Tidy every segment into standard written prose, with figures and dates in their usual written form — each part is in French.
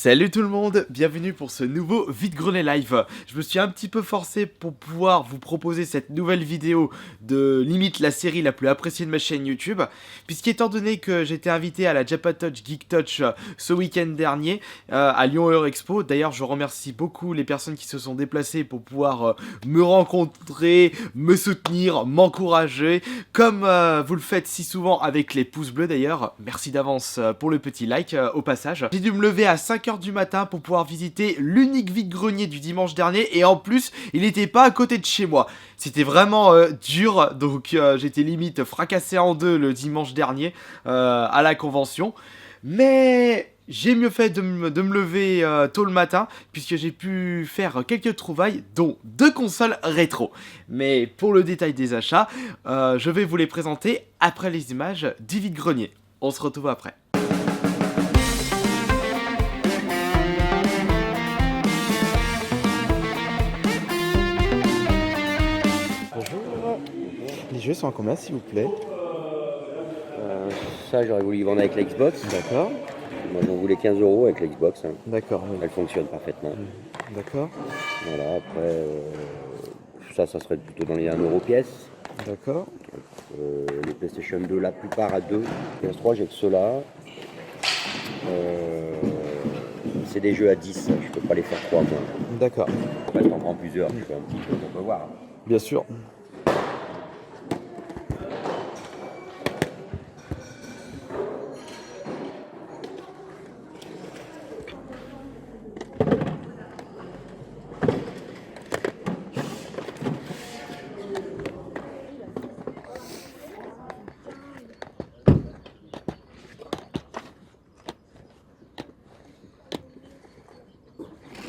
Salut tout le monde, bienvenue pour ce nouveau vide-grenier live. Je me suis un petit peu forcé pour pouvoir vous proposer cette nouvelle vidéo de limite la série la plus appréciée de ma chaîne YouTube, puisqu'étant donné que j'étais invité à la Japan Touch Geek Touch ce week-end dernier à Lyon Eurexpo. D'ailleurs je remercie beaucoup les personnes qui se sont déplacées pour pouvoir me rencontrer, me soutenir, m'encourager, comme vous le faites si souvent avec les pouces bleus d'ailleurs. Merci d'avance pour le petit like au passage. J'ai dû me lever à 5h du matin pour pouvoir visiter l'unique vide-grenier du dimanche dernier, et en plus il n'était pas à côté de chez moi. C'était vraiment dur, donc j'étais limite fracassé en deux le dimanche dernier à la convention. Mais j'ai mieux fait de me lever tôt le matin, puisque j'ai pu faire quelques trouvailles, dont 2 consoles rétro. Mais pour le détail des achats, je vais vous les présenter après les images du vide-grenier. On se retrouve après. Bonjour. Les jeux sont à combien s'il vous plaît? Ça, j'aurais voulu y vendre avec la Xbox. D'accord. Moi, j'en voulais 15 € avec la Xbox. Hein. D'accord, oui. Elle fonctionne parfaitement. D'accord. Voilà, après, ça serait plutôt dans les 1 € pièce. D'accord. Les PlayStation 2, la plupart à 2. PS3, j'ai que ceux-là. C'est des jeux à 10, je peux pas les faire 3 moi. D'accord. Après, je t'en prends plusieurs, je fais un petit peu, on peut voir. Bien sûr.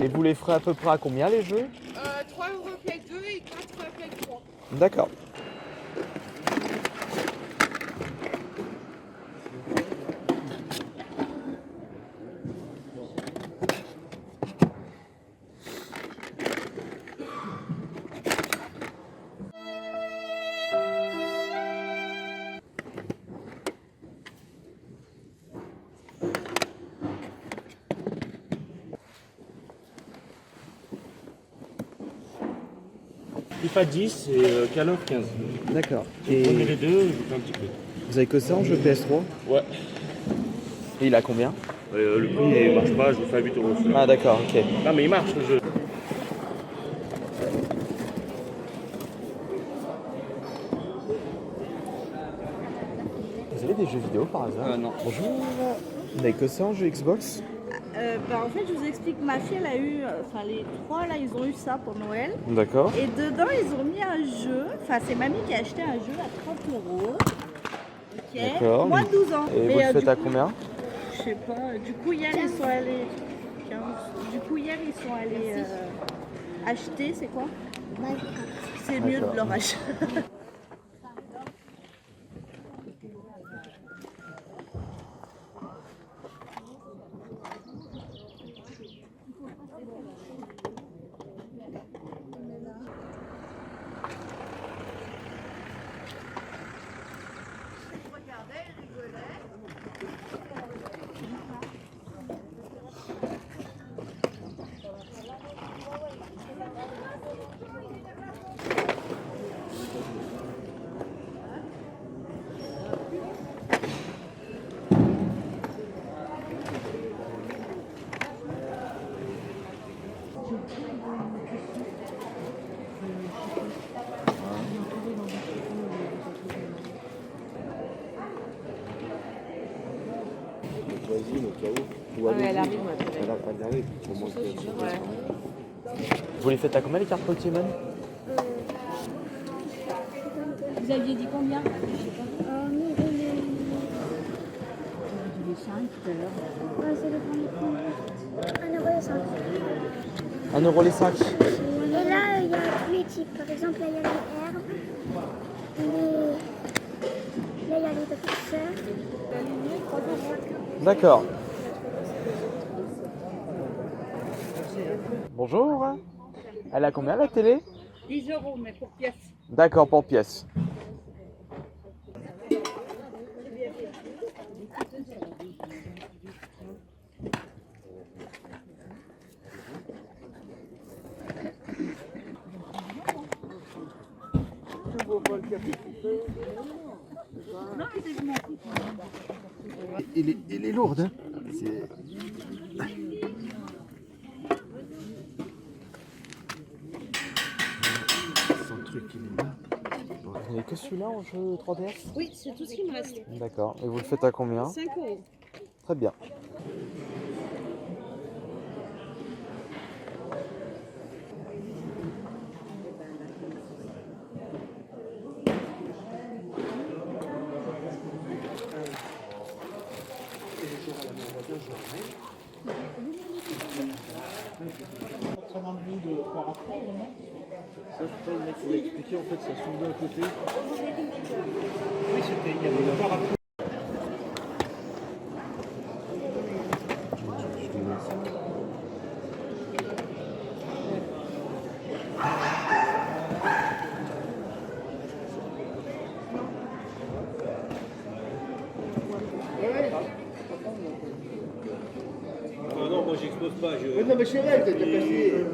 Et vous les ferez à peu près à combien les jeux? 3 € Play 2 et 4 Play 3. D'accord. FIFA 10 et Call of 15. D'accord. Prenez Et les deux, je vous fais un petit peu. vous avez que ça en jeu PS3? Ouais. Et il a combien? Le prix ne marche pas, je vous fais à 8 €. Ah d'accord, ok. Non mais il marche le jeu. Vous avez des jeux vidéo par hasard? Non. Bonjour. Vous n'avez que ça en jeu Xbox? En fait, je vous explique, ma fille, elle a eu, enfin les trois là, ils ont eu ça pour Noël. D'accord. Et dedans, ils ont mis un jeu, enfin c'est mamie qui a acheté un jeu à 30 €. Ok. D'accord. Moins de 12 ans. Et Mais, vous le faites du à coup, combien? Je sais pas, du coup hier ils sont allés, 15. Du coup hier ils sont allés acheter, c'est quoi? C'est mieux de leur acheter. Vas-y, au cas où. Ou Ah ouais, elle arrive, ouais. Elle arrive. Au moins Vous les faites à combien les cartes Pokémon? Vous aviez dit combien? Je sais pas. Nous, on est... J'ai dit 5 tout à l'heure. Ça dépend des 1,5 €. 1 € les 5. Et là, il y a tous les types. Par exemple, là, il y a les herbes. Là, il y a les dresseurs. D'accord. Bonjour. Elle a combien la télé? 10 €, mais pour pièce. D'accord, pour pièce. Il est lourde, hein. Son truc, il est là. Vous n'avez que celui-là en jeu 3DS? Oui, c'est tout ce qui me reste. D'accord. Et vous le faites à combien? 5 euros. Très bien. Ça, je crois, le mec pour expliquer, en fait, ça s'ouvre d'un côté. Oui, c'était, il y avait le parapluie. Non, moi j'expose pas. Non, mais c'est vrai, t'as passé.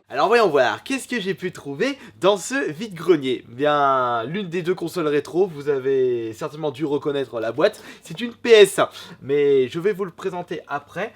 Alors voyons voir, qu'est-ce que j'ai pu trouver dans ce vide-grenier? Bien, l'une des deux consoles rétro, vous avez certainement dû reconnaître la boîte, c'est une PS1, mais je vais vous le présenter après.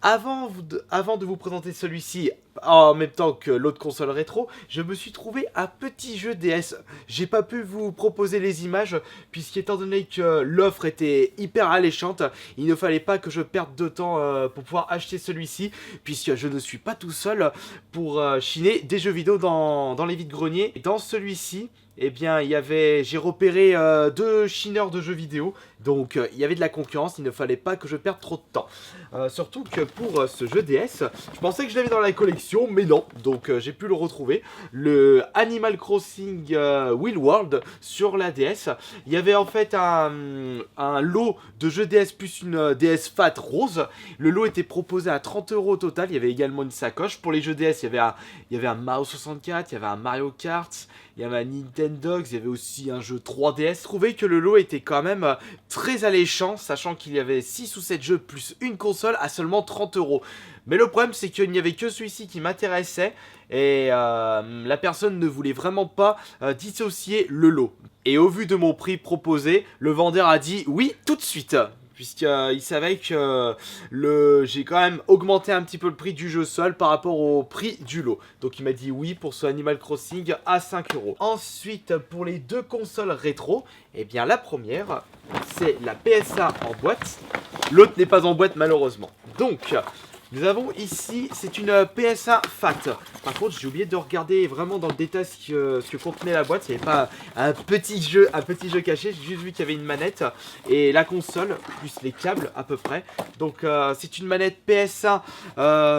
Avant de vous présenter celui-ci, en même temps que l'autre console rétro, je me suis trouvé un petit jeu DS. J'ai pas pu vous proposer les images, puisqu'étant donné que l'offre était hyper alléchante, il ne fallait pas que je perde de temps pour pouvoir acheter celui-ci, puisque je ne suis pas tout seul pour chiner des jeux vidéo dans les vides-greniers. Dans celui-ci, eh bien, j'ai repéré deux chineurs de jeux vidéo, donc il y avait de la concurrence, il ne fallait pas que je perde trop de temps. Surtout que pour ce jeu DS, je pensais que je l'avais dans la collection, mais non, donc j'ai pu le retrouver. Le Animal Crossing Will World sur la DS. Il y avait en fait un lot de jeux DS plus une DS Fat rose. Le lot était proposé à 30 € au total, il y avait également une sacoche. Pour les jeux DS, il y avait un Mario 64, il y avait un Mario Kart, il y avait un Nintendo, il y avait aussi un jeu 3DS. Je trouvais que le lot était quand même très alléchant, sachant qu'il y avait 6 ou 7 jeux plus une console à seulement 30 €. Mais le problème, c'est qu'il n'y avait que celui-ci qui m'intéressait et la personne ne voulait vraiment pas dissocier le lot. Et au vu de mon prix proposé, le vendeur a dit oui tout de suite. Puisqu'il savait que j'ai quand même augmenté un petit peu le prix du jeu seul par rapport au prix du lot. Donc il m'a dit oui pour ce Animal Crossing à 5 €. Ensuite, pour les deux consoles rétro, eh bien la première, c'est la PS1 en boîte. L'autre n'est pas en boîte malheureusement. Donc, nous avons ici, c'est une PS1 Fat. Par contre, j'ai oublié de regarder vraiment dans le détail ce que contenait la boîte. Il n'y avait pas un petit jeu caché. J'ai juste vu qu'il y avait une manette et la console, plus les câbles à peu près. Donc, c'est une manette PS1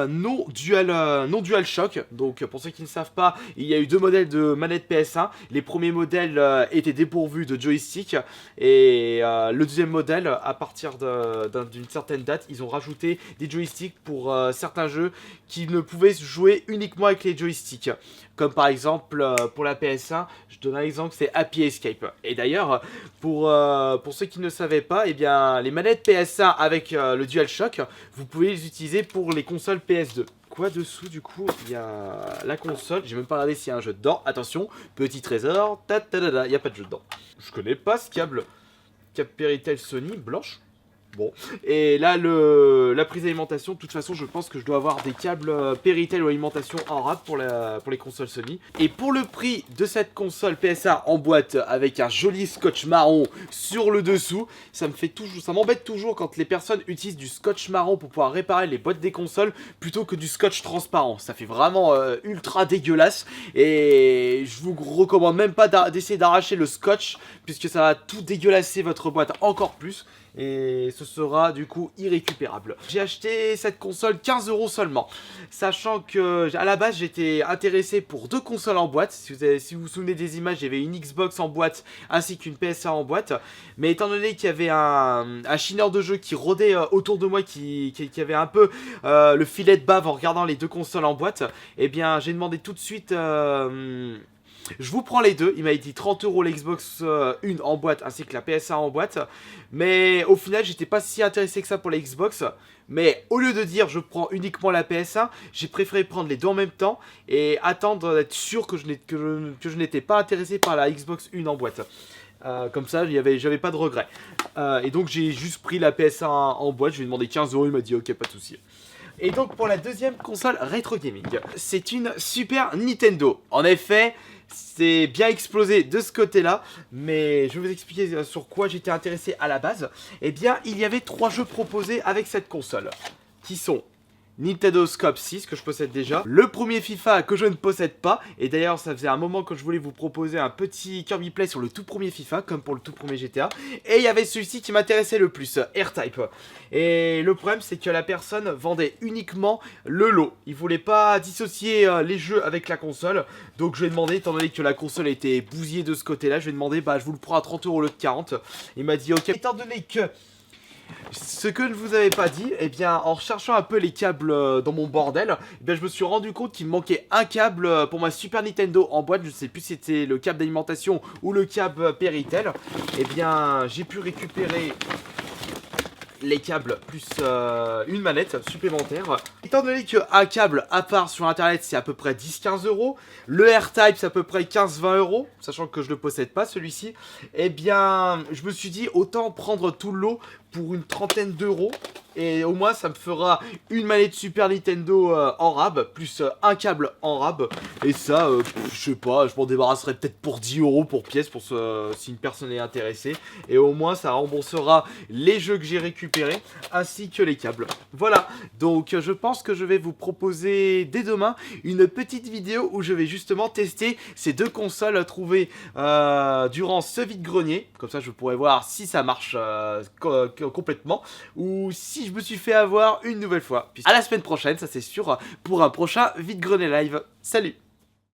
non dual shock. Donc, pour ceux qui ne savent pas, il y a eu deux modèles de manette PS1. Les premiers modèles étaient dépourvus de joystick. Et le deuxième modèle, à partir d'une certaine date, ils ont rajouté des joysticks pour certains jeux qui ne pouvaient se jouer uniquement avec les joysticks. Comme par exemple pour la PS1, je donne un exemple, c'est Happy Escape. Et d'ailleurs, pour ceux qui ne savaient pas, eh bien, les manettes PS1 avec le DualShock, vous pouvez les utiliser pour les consoles PS2. Quoi dessous du coup, il y a la console, j'ai même pas regardé s'il y a un jeu dedans. Attention, petit trésor, il n'y a pas de jeu dedans. Je connais pas ce câble. Câble Péritel Sony, blanche. Bon, et là la prise d'alimentation, de toute façon je pense que je dois avoir des câbles Péritel ou alimentation en rap pour les consoles Sony. Et pour le prix de cette console PSA en boîte avec un joli scotch marron sur le dessous, ça m'embête toujours quand les personnes utilisent du scotch marron pour pouvoir réparer les boîtes des consoles plutôt que du scotch transparent. Ça fait vraiment ultra dégueulasse et je vous recommande même pas d'essayer d'arracher le scotch puisque ça va tout dégueulasser votre boîte encore plus. Et ce sera du coup irrécupérable. J'ai acheté cette console 15 € seulement, sachant que à la base j'étais intéressé pour deux consoles en boîte. Si vous vous souvenez des images, j'avais une Xbox en boîte ainsi qu'une PS1 en boîte. Mais étant donné qu'il y avait un chineur de jeu qui rôdait autour de moi, qui avait un peu le filet de bave en regardant les deux consoles en boîte, eh bien j'ai demandé tout de suite... je vous prends les deux, il m'a dit 30 € l'Xbox une en boîte ainsi que la PS1 en boîte. Mais au final j'étais pas si intéressé que ça pour la Xbox. Mais au lieu de dire je prends uniquement la PS1, j'ai préféré prendre les deux en même temps et attendre d'être sûr que je n'étais pas intéressé par la Xbox One en boîte. Comme ça, j'avais pas de regret. Et donc j'ai juste pris la PS1 en boîte, je lui ai demandé 15 €, il m'a dit ok, pas de souci. Et donc pour la deuxième console rétro gaming, c'est une Super Nintendo. En effet, c'est bien explosé de ce côté-là, mais je vais vous expliquer sur quoi j'étais intéressé à la base. Eh bien, il y avait 3 jeux proposés avec cette console, qui sont Nintendo Scope 6 que je possède déjà, le premier FIFA que je ne possède pas, et d'ailleurs ça faisait un moment que je voulais vous proposer un petit Kirby Play sur le tout premier FIFA, comme pour le tout premier GTA, et il y avait celui-ci qui m'intéressait le plus, R-Type. Et le problème c'est que la personne vendait uniquement le lot, il voulait pas dissocier les jeux avec la console, donc je lui ai demandé, étant donné que la console était bousillée de ce côté-là, je lui ai demandé, bah je vous le prends à 30 € au lieu de 40, il m'a dit ok, étant donné que ce que je vous avais pas dit, eh bien en recherchant un peu les câbles dans mon bordel, eh bien je me suis rendu compte qu'il me manquait un câble pour ma Super Nintendo en boîte, je sais plus si c'était le câble d'alimentation ou le câble Péritel. Eh bien j'ai pu récupérer les câbles plus une manette supplémentaire. Étant donné qu'un câble à part sur internet c'est à peu près 10-15 €, le R-Type c'est à peu près 15-20 €, sachant que je ne le possède pas celui-ci, eh bien je me suis dit autant prendre tout le lot pour une trentaine d'euros. Et au moins ça me fera une manette Super Nintendo en rab, plus un câble en rab. Et ça, je sais pas, je m'en débarrasserai peut-être pour 10 € pour pièce, pour si une personne est intéressée. Et au moins ça remboursera les jeux que j'ai récupérés, ainsi que les câbles. Voilà, donc je pense que je vais vous proposer dès demain une petite vidéo où je vais justement tester ces deux consoles trouvées durant ce vide-grenier. Comme ça je pourrais voir si ça marche complètement, ou si je me suis fait avoir une nouvelle fois. Puis à la semaine prochaine, ça c'est sûr, pour un prochain vide-grenier live. Salut!